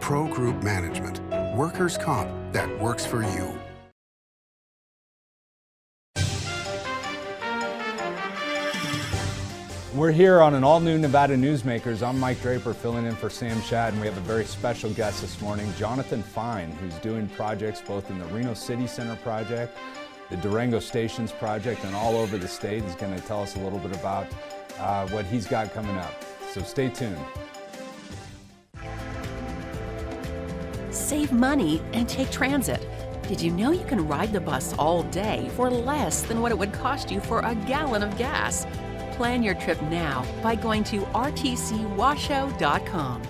Pro Group Management. Workers' comp that works for you. We're here on an all-new Nevada Newsmakers. I'm Mike Draper, filling in for Sam Shad, and we have a very special guest this morning, Jonathan Fine, who's doing projects both in the Reno City Center project, the Durango Stations project, and all over the state. He's going to tell us a little bit about what he's got coming up. So stay tuned. Save money and take transit. Did you know you can ride the bus all day for less than what it would cost you for a gallon of gas? Plan your trip now by going to rtcwashoe.com.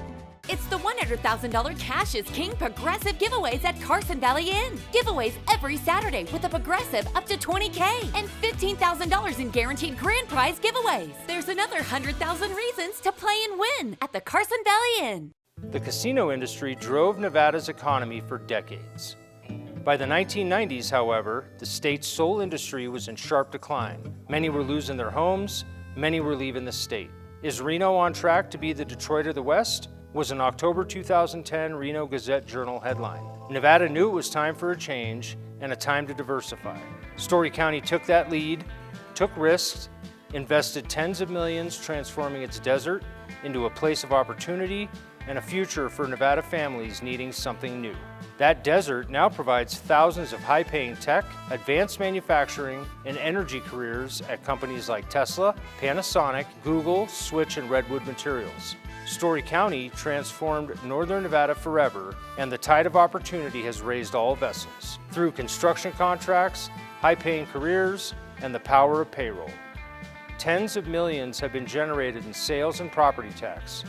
It's the $100,000 Cash is King Progressive giveaways at Carson Valley Inn. Giveaways every Saturday with a Progressive up to $20,000 and $15,000 in guaranteed grand prize giveaways. There's another 100,000 reasons to play and win at the Carson Valley Inn. The casino industry drove Nevada's economy for decades. By the 1990s, however, the state's sole industry was in sharp decline. Many were losing their homes, many were leaving the state. Is Reno on track to be the Detroit of the West? Was an October 2010 Reno Gazette-Journal headline. Nevada knew it was time for a change and a time to diversify. Story County took that lead, took risks, invested tens of millions transforming its desert into a place of opportunity and a future for Nevada families needing something new. That desert now provides thousands of high-paying tech, advanced manufacturing, and energy careers at companies like Tesla, Panasonic, Google, Switch, and Redwood Materials. Story County transformed Northern Nevada forever, and the tide of opportunity has raised all vessels through construction contracts, high-paying careers, and the power of payroll. Tens of millions have been generated in sales and property tax,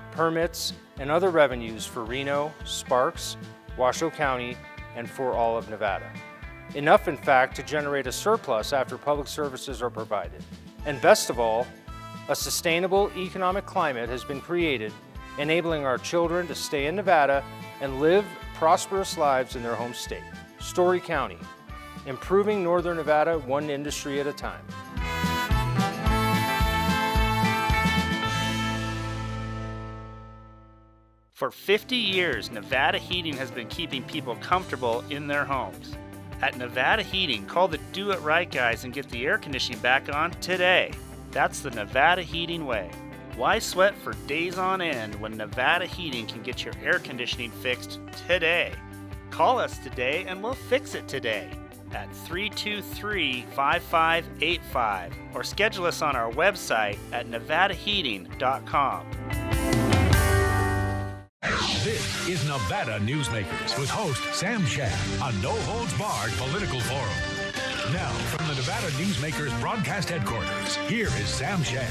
permits, and other revenues for Reno, Sparks, Washoe County, and for all of Nevada. Enough, in fact, to generate a surplus after public services are provided. And best of all, a sustainable economic climate has been created, enabling our children to stay in Nevada and live prosperous lives in their home state. Story County, improving Northern Nevada one industry at a time. For 50 years, Nevada Heating has been keeping people comfortable in their homes. At Nevada Heating, call the Do It Right guys and get the air conditioning back on today. That's the Nevada Heating way. Why sweat for days on end when Nevada Heating can get your air conditioning fixed today? Call us today and we'll fix it today at 323-5585 or schedule us on our website at nevadaheating.com. This is Nevada Newsmakers with host Sam Shad, a no-holds-barred political forum. Now, from the Nevada Newsmakers broadcast headquarters, here is Sam Shad.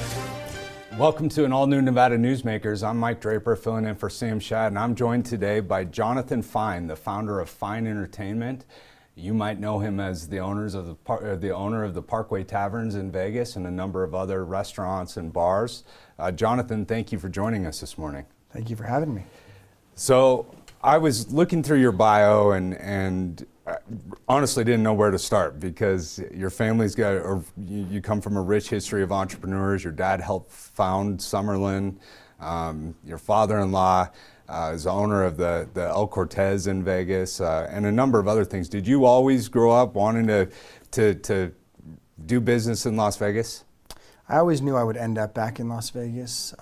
Welcome to an all-new Nevada Newsmakers. I'm Mike Draper, filling in for Sam Shad, and I'm joined today by Jonathan Fine, the founder of Fine Entertainment. You might know him as the owner of the Parkway Taverns in Vegas and a number of other restaurants and bars. Jonathan, thank you for joining us this morning. Thank you for having me. So I was looking through your bio and honestly didn't know where to start because your family's got, or you come from a rich history of entrepreneurs. Your dad helped found Summerlin. Your father-in-law is the owner of the El Cortez in Vegas and a number of other things. Did you always grow up wanting to do business in Las Vegas? I always knew I would end up back in Las Vegas,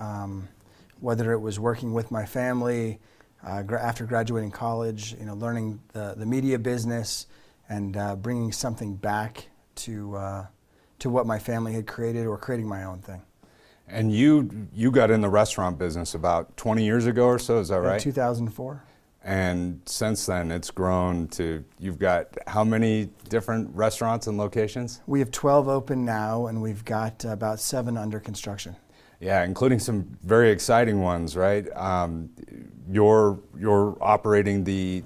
whether it was working with my family, after graduating college, learning the media business and bringing something back to what my family had created or creating my own thing. And you got in the restaurant business about 20 years ago or so, is that right? 2004. And since then it's grown to, you've got how many different restaurants and locations? We have 12 open now and we've got about 7 under construction. Yeah, including some very exciting ones, right? You're operating the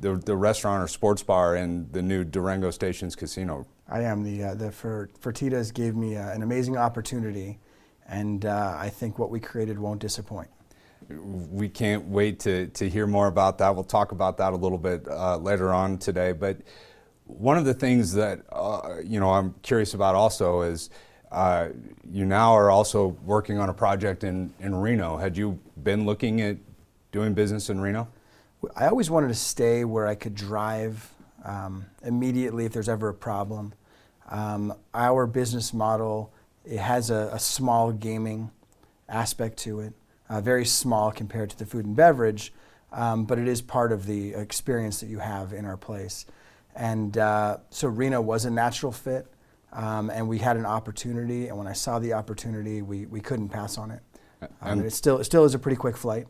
restaurant or sports bar in the new Durango Stations Casino. I am. The Fertitas gave me an amazing opportunity, and I think what we created won't disappoint. We can't wait to hear more about that. We'll talk about that a little bit later on today. But one of the things that I'm curious about also is you now are also working on a project in Reno. Had you been looking at doing business in Reno? I always wanted to stay where I could drive immediately if there's ever a problem. Our business model, it has a small gaming aspect to it, very small compared to the food and beverage, but it is part of the experience that you have in our place. And so Reno was a natural fit, and we had an opportunity, and when I saw the opportunity, we couldn't pass on it. And it still is a pretty quick flight.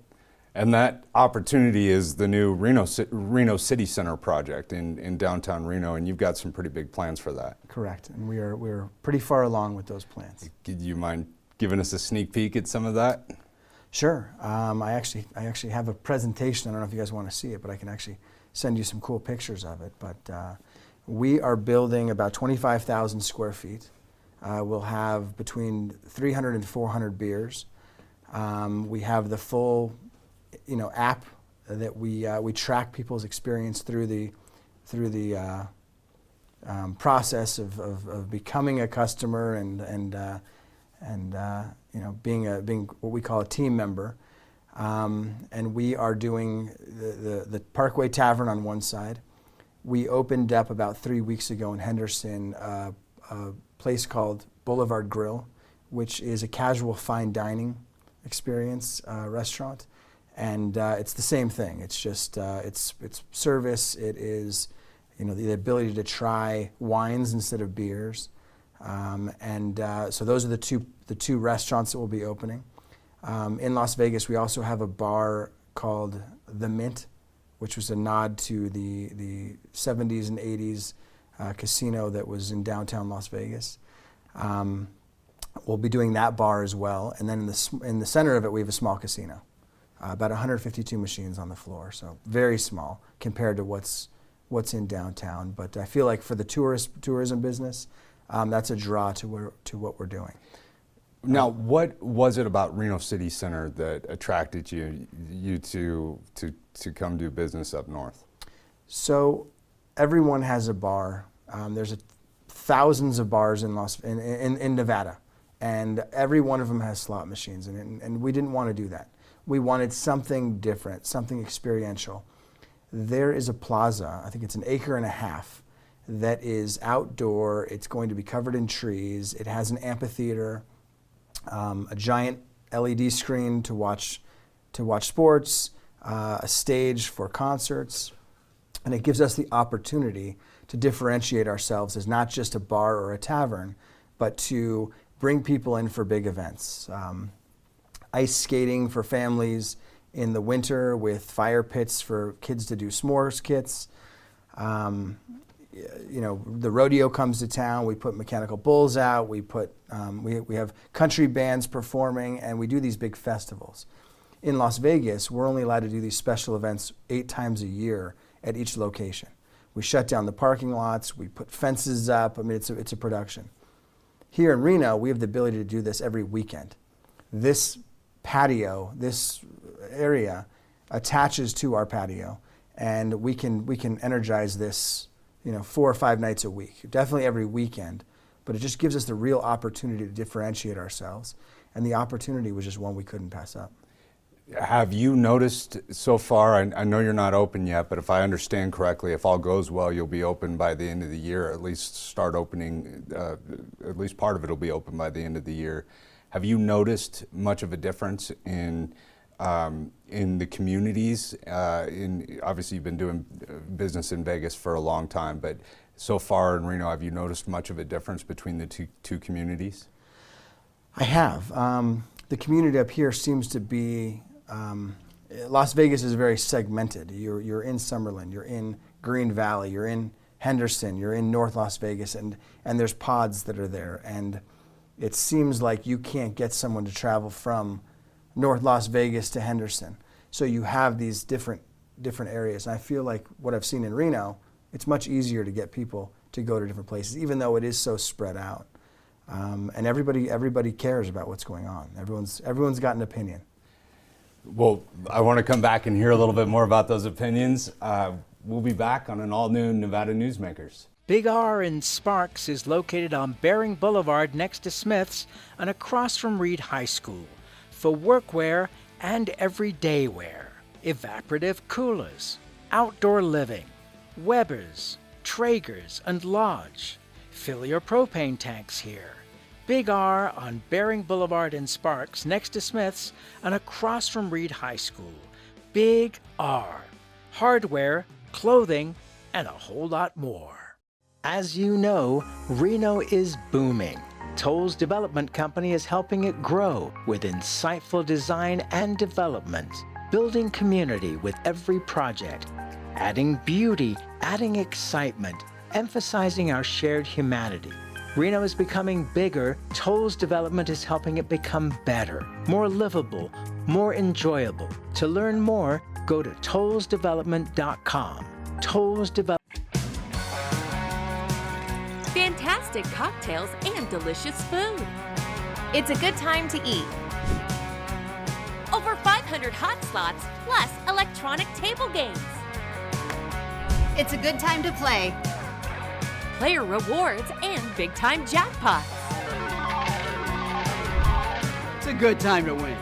And that opportunity is the new Reno City Center project in downtown Reno, and you've got some pretty big plans for that. Correct, and we're pretty far along with those plans. Do you mind giving us a sneak peek at some of that? Sure. I actually have a presentation. I don't know if you guys want to see it, but I can actually send you some cool pictures of it. But we are building about 25,000 square feet. We'll have between 300 and 400 beers. We have the full app that we track people's experience through the process of becoming a customer and being what we call a team member. And we are doing the Parkway Tavern on one side. We opened up about 3 weeks ago in Henderson a place called Boulevard Grill, which is a casual fine dining experience restaurant. And it's the same thing. It's just it's service. It is the ability to try wines instead of beers, so those are the two restaurants that will be opening. In Las Vegas, we also have a bar called The Mint, which was a nod to the 70s and 80s casino that was in downtown Las Vegas. We'll be doing that bar as well, and then in the center of it, we have a small casino. About 152 machines on the floor, so very small compared to what's in downtown. But I feel like for the tourism business, that's a draw to what we're doing. Now, what was it about Reno City Center that attracted you to come do business up north? So everyone has a bar. There's thousands of bars in Nevada, and every one of them has slot machines in it, and we didn't want to do that. We wanted something different, something experiential. There is a plaza, I think it's 1.5 acres, that is outdoor. It's going to be covered in trees. It has an amphitheater, a giant LED screen to watch sports, a stage for concerts, and it gives us the opportunity to differentiate ourselves as not just a bar or a tavern, but to bring people in for big events. Ice skating for families in the winter with fire pits for kids to do s'mores kits. The rodeo comes to town. We put mechanical bulls out. We have country bands performing, and we do these big festivals. In Las Vegas, we're only allowed to do these special events 8 times a year at each location. We shut down the parking lots. We put fences up. I mean, it's a production. Here in Reno, we have the ability to do this every weekend. This patio, this area attaches to our patio, and we can energize this 4 or 5 nights a week, definitely every weekend, but it just gives us the real opportunity to differentiate ourselves, and the opportunity was just one we couldn't pass up. Have you noticed so far, I know you're not open yet, but if I understand correctly, if all goes well, you'll be open by the end of the year, at least start opening, at least part of it will be open by the end of the year. Have you noticed much of a difference in the communities? Obviously, you've been doing business in Vegas for a long time, but so far in Reno, have you noticed much of a difference between the two communities? I have. The community up here seems to be, Las Vegas is very segmented. You're in Summerlin, you're in Green Valley, you're in Henderson, you're in North Las Vegas, and there's pods that are there. And it seems like you can't get someone to travel from North Las Vegas to Henderson. So you have these different areas. And I feel like what I've seen in Reno, it's much easier to get people to go to different places, even though it is so spread out. And everybody cares about what's going on. Everyone's got an opinion. Well, I want to come back and hear a little bit more about those opinions. We'll be back on an all-new Nevada Newsmakers. Big R in Sparks is located on Bering Boulevard next to Smith's and across from Reed High School for workwear and everyday wear. evaporative coolers, outdoor living, Weber's, Traeger's, and Lodge. Fill your propane tanks here. Big R on Bering Boulevard in Sparks, next to Smith's and across from Reed High School. Big R. Hardware, clothing, and a whole lot more. As you know, Reno is booming. Toll's Development Company is helping it grow with insightful design and development, building community with every project, adding beauty, adding excitement, emphasizing our shared humanity. Reno is becoming bigger. Toll's Development is helping it become better, more livable, more enjoyable. To learn more, go to tollsdevelopment.com. Toll's Development. Fantastic cocktails and delicious food. It's a good time to eat. Over 500 hot slots, plus electronic table games. It's a good time to play. Player rewards and big-time jackpots. It's a good time to win.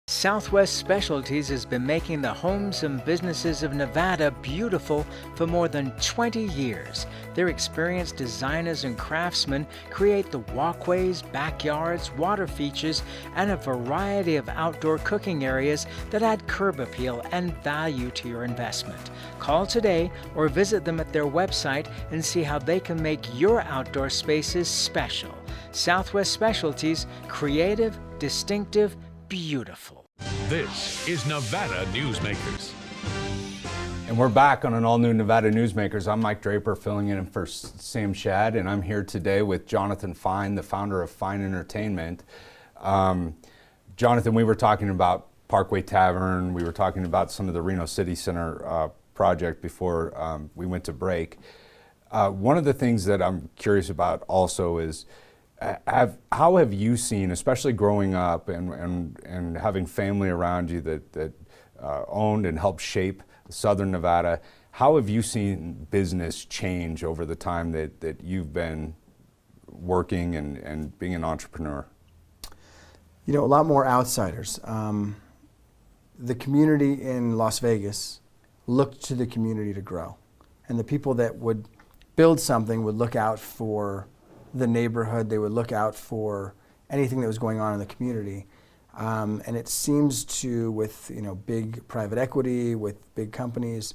Southwest Specialties has been making the homes and businesses of Nevada beautiful for more than 20 years. Their experienced designers and craftsmen create the walkways, backyards, water features, and a variety of outdoor cooking areas that add curb appeal and value to your investment. Call today or visit them at their website and see how they can make your outdoor spaces special. Southwest Specialties, creative, distinctive, beautiful. This is Nevada Newsmakers. And we're back on an all-new Nevada Newsmakers. I'm Mike Draper, filling in for Sam Shad, and I'm here today with Jonathan Fine, the founder of Fine Entertainment. Jonathan, we were talking about Parkway Tavern. We were talking about some of the Reno City Center project before we went to break. One of the things that I'm curious about also is how have you seen, especially growing up and having family around you that owned and helped shape Southern Nevada, how have you seen business change over the time that you've been working and being an entrepreneur? You know, a lot more outsiders. The community in Las Vegas looked to the community to grow. And the people that would build something would look out for the neighborhood. They would look out for anything that was going on in the community. And it seems to, with big private equity, with big companies,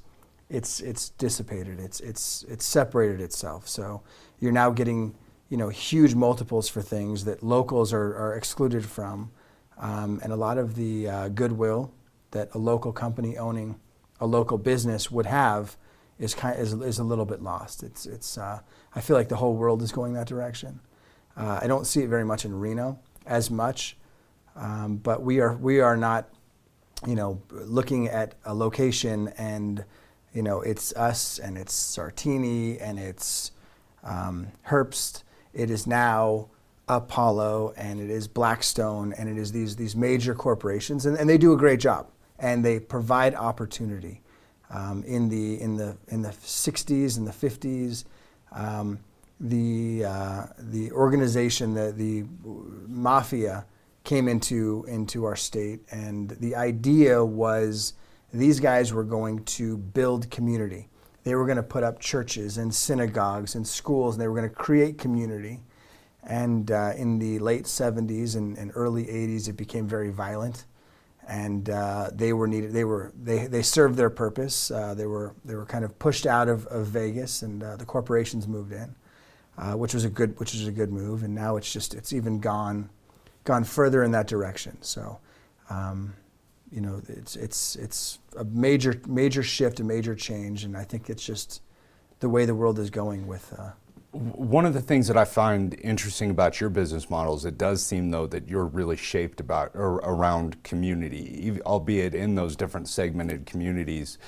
it's dissipated. It's separated itself. So you're now getting huge multiples for things that locals are excluded from, and a lot of the goodwill that a local company owning a local business would have is a little bit lost. I feel like the whole world is going that direction. I don't see it very much in Reno as much, but we are not, looking at a location and it's us and it's Sartini and it's Herbst. It is now Apollo and it is Blackstone and it is these major corporations, and they do a great job and they provide opportunity. In the 60s and the 50s, the organization, the mafia, came into our state, and the idea was these guys were going to build community. They were going to put up churches and synagogues and schools, and they were going to create community. And in the late 70s and early 80s, it became very violent. And they were needed. They served their purpose. They were kind of pushed out of Vegas, and the corporations moved in, which was a good move. And now it's even gone further in that direction. So, it's a major shift, a major change, and I think it's just the way the world is going with. One of the things that I find interesting about your business model is it does seem, though, that you're really shaped around community, albeit in those different segmented communities.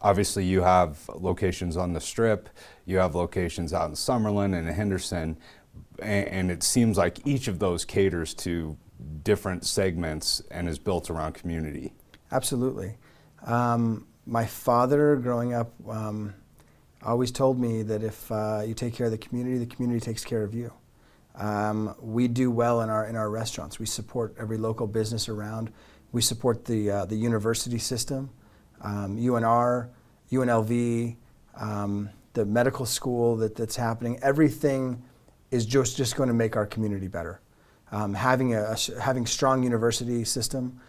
Obviously, you have locations on the Strip, you have locations out in Summerlin and Henderson, and it seems like each of those caters to different segments and is built around community. Absolutely. My father, growing up, always told me that if you take care of the community takes care of you. We do well in our restaurants. We support every local business around. We support the university system, UNR, UNLV, the medical school that's happening. Everything is just going to make our community better. Having strong university system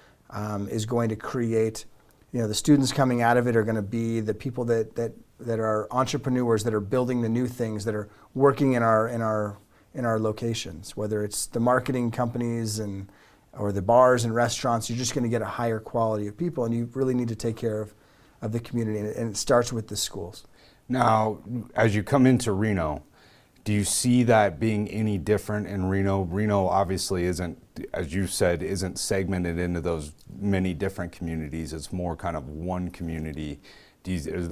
is going to create, the students coming out of it are going to be the people that are entrepreneurs, that are building the new things, that are working in our locations. Whether it's the marketing companies or the bars and restaurants, you're just going to get a higher quality of people, and you really need to take care of the community, and it starts with the schools. Now, as you come into Reno, do you see that being any different in Reno? Reno obviously isn't, as you said, isn't segmented into those many different communities. It's more kind of one community.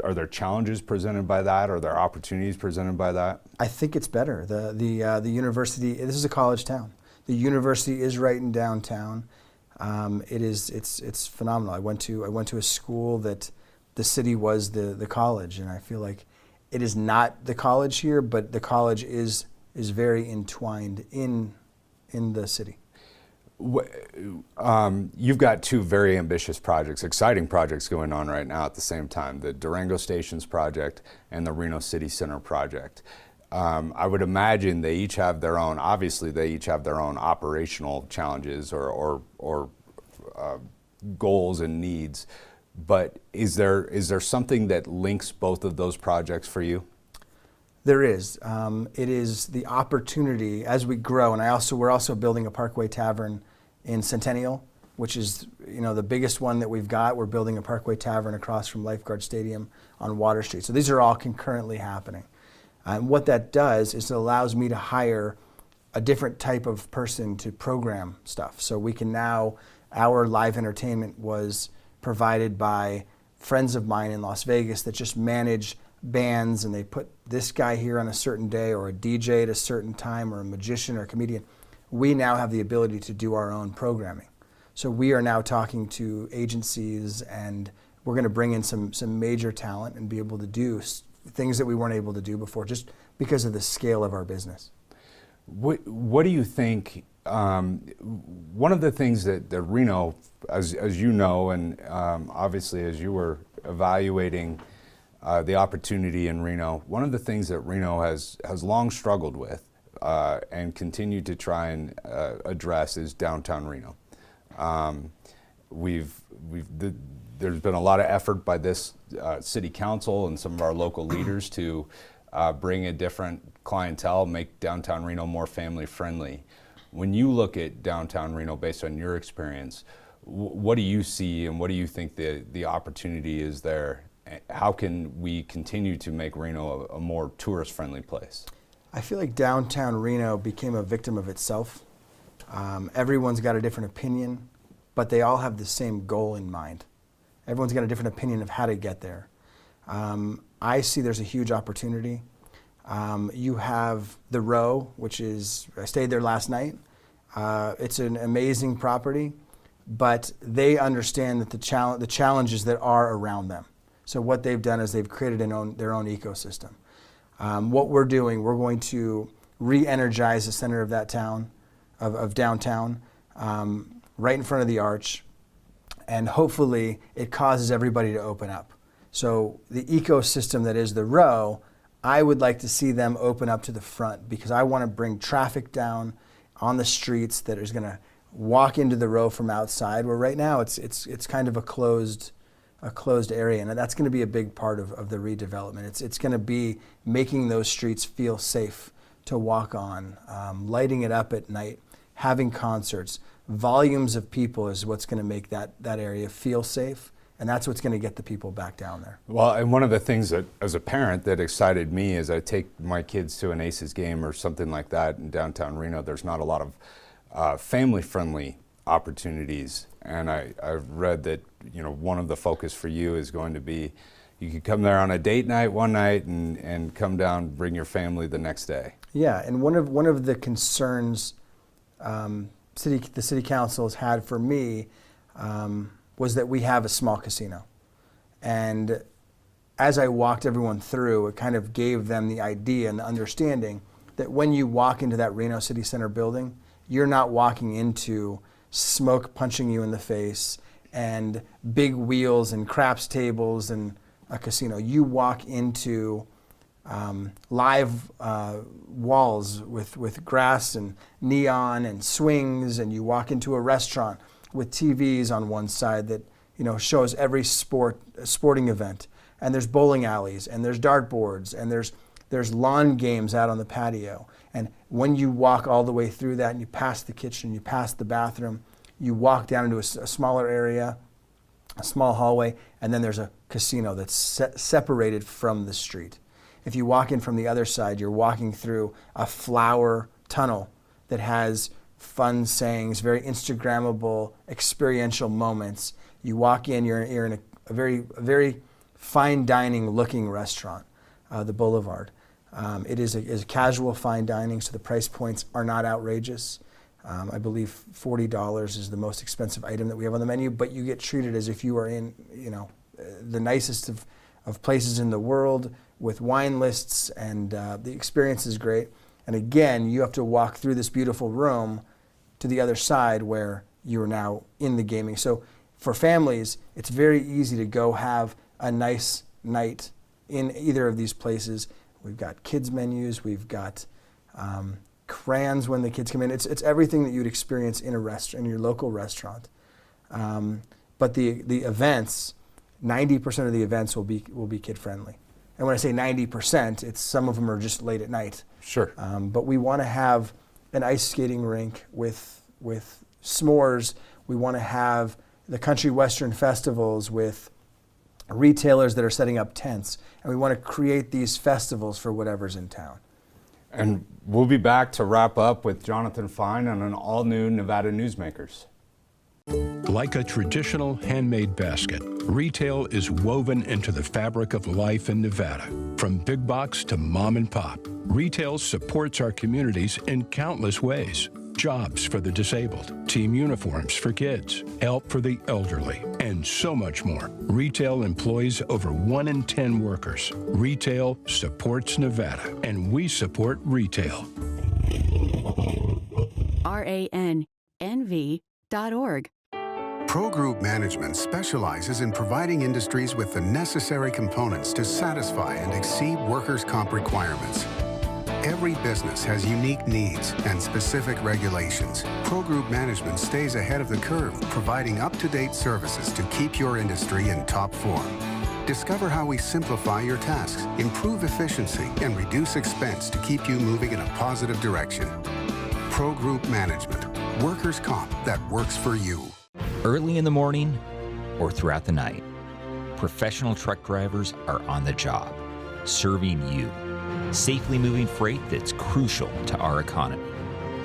Are there challenges presented by that? Are there opportunities presented by that? I think it's better. The university, this is a college town. The university is right in downtown. It's phenomenal. I went to a school that the city was the college, and I feel like it is not the college here, but the college is very entwined in the city. You've got two very ambitious projects, exciting projects going on right now at the same time, the Durango Stations project and the Reno City Center project. I would imagine they each have their own, obviously they each have their own operational challenges or goals and needs, but is there something that links both of those projects for you? There is. It is the opportunity as we grow, and we're also building a Parkway Tavern in Centennial, which is the biggest one that we've got. We're building a Parkway Tavern across from Lifeguard Stadium on Water Street. So these are all concurrently happening. And what that does is it allows me to hire a different type of person to program stuff. So we can now, our live entertainment was provided by friends of mine in Las Vegas that just manage bands, and they put this guy here on a certain day, or a DJ at a certain time, or a magician or a comedian. We now have the ability to do our own programming. So we are now talking to agencies, and we're going to bring in some major talent and be able to do things that we weren't able to do before, just because of the scale of our business. What do you think? One of the things that Reno, as you know, and obviously as you were evaluating the opportunity in Reno, one of the things that Reno has long struggled with and continued to try and address is downtown Reno. There's been a lot of effort by this city council and some of our local leaders to bring a different clientele, make downtown Reno more family friendly. When you look at downtown Reno, based on your experience, what do you see and what do you think the opportunity is there? How can we continue to make Reno a more tourist-friendly place? I feel like downtown Reno became a victim of itself. Everyone's got a different opinion, but they all have the same goal in mind. Everyone's got a different opinion of how to get there. I see there's a huge opportunity. You have the Row, which is, I stayed there last night. It's an amazing property, but they understand that the challenges that are around them. So what they've done is they've created their own ecosystem. What we're doing, we're going to re-energize the center of that town, of downtown, right in front of the arch, and hopefully it causes everybody to open up. So the ecosystem that is the Row, I would like to see them open up to the front, because I want to bring traffic down on the streets that is going to walk into the Row from outside, where right now it's kind of a closed area, and that's going to be a big part of the redevelopment. It's going to be making those streets feel safe to walk on, lighting it up at night, having concerts. Volumes of people is what's going to make that area feel safe, and that's what's going to get the people back down there. Well, and one of the things that, as a parent, that excited me is I take my kids to an Aces game or something like that in downtown Reno. There's not a lot of family-friendly opportunities, and I've read that one of the focus for you is going to be you could come there on a date night one night and come down, bring your family the next day. Yeah, and one of the concerns the city council has had for me was that we have a small casino, and as I walked everyone through, it kind of gave them the idea and the understanding that when you walk into that Reno City Center building, you're not walking into smoke punching you in the face and big wheels and craps tables and a casino. You walk into live walls with grass and neon and swings, and you walk into a restaurant with TVs on one side that shows every sporting event, and there's bowling alleys, and there's dartboards, and there's lawn games out on the patio. And when you walk all the way through that and you pass the kitchen, you pass the bathroom, you walk down into a smaller area, a small hallway, and then there's a casino that's separated from the street. If you walk in from the other side, you're walking through a flower tunnel that has fun sayings, very Instagrammable, experiential moments. You walk in, you're in a very fine dining looking restaurant, the Boulevard. It is a casual fine dining, so the price points are not outrageous. I believe $40 is the most expensive item that we have on the menu, but you get treated as if you are in, the nicest of places in the world, with wine lists, and the experience is great. And again, you have to walk through this beautiful room to the other side where you are now in the gaming. So for families, it's very easy to go have a nice night in either of these places. We've got kids menus, we've got crayons when the kids come in. It's everything that you'd experience in in your local restaurant. But the events, 90% of the events will be kid friendly. And when I say 90%, it's some of them are just late at night. Sure. But we want to have an ice skating rink with s'mores. We want to have the country western festivals with retailers that are setting up tents. And we want to create these festivals for whatever's in town. And we'll be back to wrap up with Jonathan Fine on an all-new Nevada Newsmakers. Like a traditional handmade basket, retail is woven into the fabric of life in Nevada. From big box to mom and pop, retail supports our communities in countless ways. Jobs for the disabled, team uniforms for kids, help for the elderly, and so much more. Retail employs over 1 in 10 workers. Retail supports Nevada, and we support retail. RANNV.org. Pro Group Management specializes in providing industries with the necessary components to satisfy and exceed workers' comp requirements. Every business has unique needs and specific regulations. Pro Group Management stays ahead of the curve, providing up-to-date services to keep your industry in top form. Discover how we simplify your tasks, improve efficiency, and reduce expense to keep you moving in a positive direction. Pro Group Management, workers' comp that works for you. Early in the morning or throughout the night, professional truck drivers are on the job, serving you, safely moving freight that's crucial to our economy.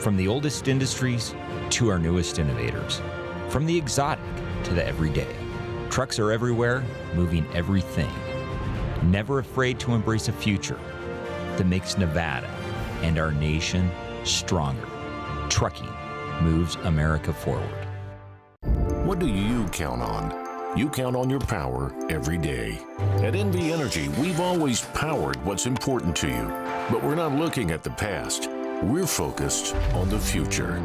From the oldest industries to our newest innovators, from the exotic to the everyday, trucks are everywhere, moving everything. Never afraid to embrace a future that makes Nevada and our nation stronger. Trucking moves America forward. What do you count on? You count on your power every day. At NV Energy, we've always powered what's important to you, but we're not looking at the past. We're focused on the future.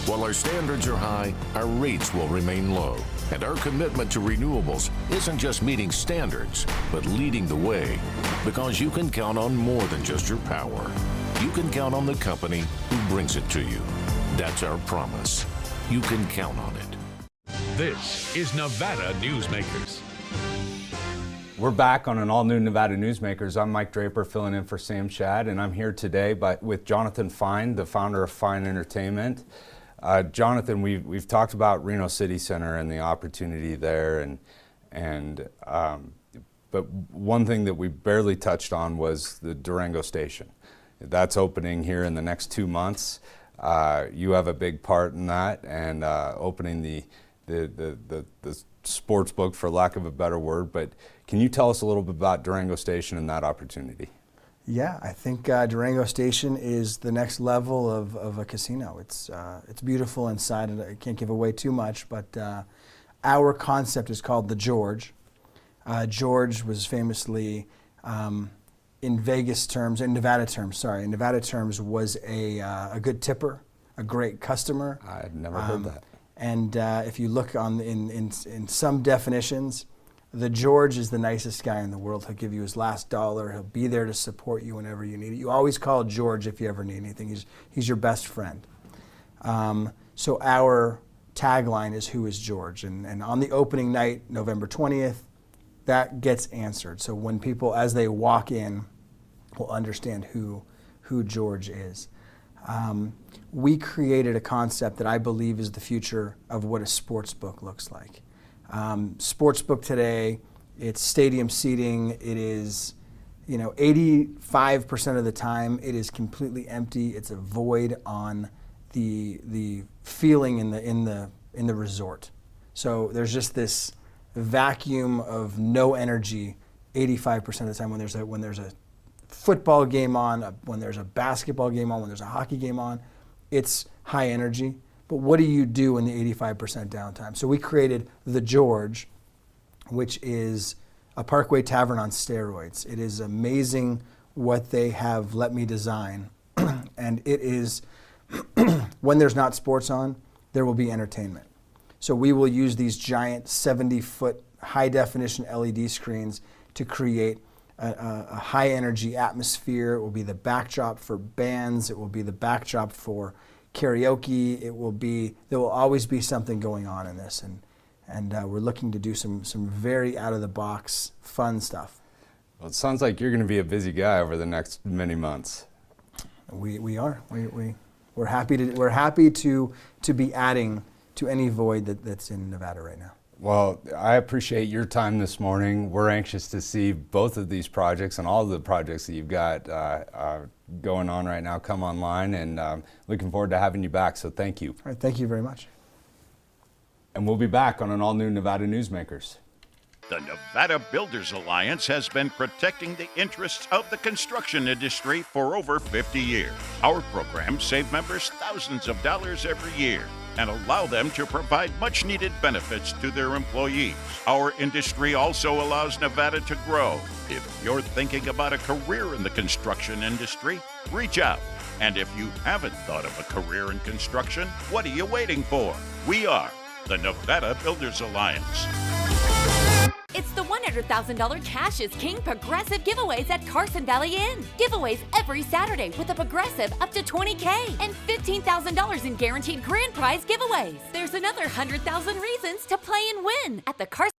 While our standards are high, our rates will remain low. And our commitment to renewables isn't just meeting standards, but leading the way. Because you can count on more than just your power. You can count on the company who brings it to you. That's our promise. You can count on it. This is Nevada Newsmakers. We're back on an all-new Nevada Newsmakers. I'm Mike Draper, filling in for Sam Shad, and I'm here today with Jonathan Fine, the founder of Fine Entertainment. Jonathan, we've talked about Reno City Center and the opportunity there, but one thing that we barely touched on was the Durango Station. That's opening here in the next 2 months. You have a big part in that, and opening the sports book, for lack of a better word. But can you tell us a little bit about Durango Station and that opportunity? Yeah, I think Durango Station is the next level of a casino. It's beautiful inside, and I can't give away too much, but our concept is called the George. George was famously in Nevada terms, was a good tipper, a great customer. I've never heard that. And if you look in some definitions, the George is the nicest guy in the world. He'll give you his last dollar. He'll be there to support you whenever you need it. You always call George if you ever need anything. He's your best friend. So our tagline is, "Who is George?" And on the opening night, November 20th, that gets answered. So when people, as they walk in, will understand who George is. We created a concept that I believe is the future of what a sports book looks like. Sports book today, it's stadium seating. It is, 85% of the time, it is completely empty. It's a void on the feeling in the resort. So there's just this vacuum of no energy 85% of the time when there's a football game on, when there's a basketball game on, when there's a hockey game on. It's high energy. But what do you do in the 85% downtime? So we created the George, which is a Parkway Tavern on steroids. It is amazing what they have let me design. And it is, when there's not sports on, there will be entertainment. So we will use these giant 70-foot high-definition LED screens to create a high-energy atmosphere. It will be the backdrop for bands. It will be the backdrop for karaoke. There will always be something going on in this, and we're looking to do some very out-of-the-box fun stuff. Well, it sounds like you're going to be a busy guy over the next many months. We are. We're happy to be adding to any void that's in Nevada right now. Well, I appreciate your time this morning. We're anxious to see both of these projects and all of the projects that you've got going on right now come online, and looking forward to having you back, so thank you. All right, thank you very much. And we'll be back on an all-new Nevada Newsmakers. The Nevada Builders Alliance has been protecting the interests of the construction industry for over 50 years. Our programs save members thousands of dollars every year and allow them to provide much-needed benefits to their employees. Our industry also allows Nevada to grow. If you're thinking about a career in the construction industry, reach out. And if you haven't thought of a career in construction, what are you waiting for? We are the Nevada Builders Alliance. It's the $100,000 Cash is King Progressive giveaways at Carson Valley Inn. Giveaways every Saturday with a Progressive up to $20K and $15,000 in guaranteed grand prize giveaways. There's another 100,000 reasons to play and win at the Carson.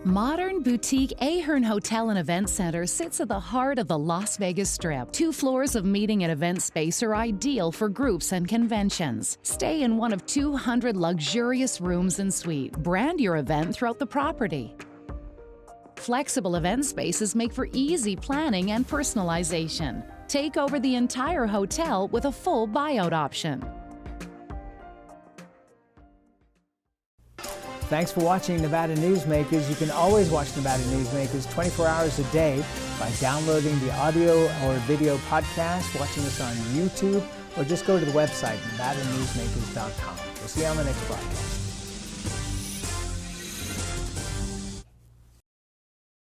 Modern boutique Ahern Hotel and Event Center sits at the heart of the Las Vegas Strip. 2 floors of meeting and event space are ideal for groups and conventions. Stay in one of 200 luxurious rooms and suites. Brand your event throughout the property. Flexible event spaces make for easy planning and personalization. Take over the entire hotel with a full buyout option. Thanks for watching Nevada Newsmakers. You can always watch Nevada Newsmakers 24 hours a day by downloading the audio or video podcast, watching us on YouTube, or just go to the website, NevadaNewsmakers.com. We'll see you on the next broadcast.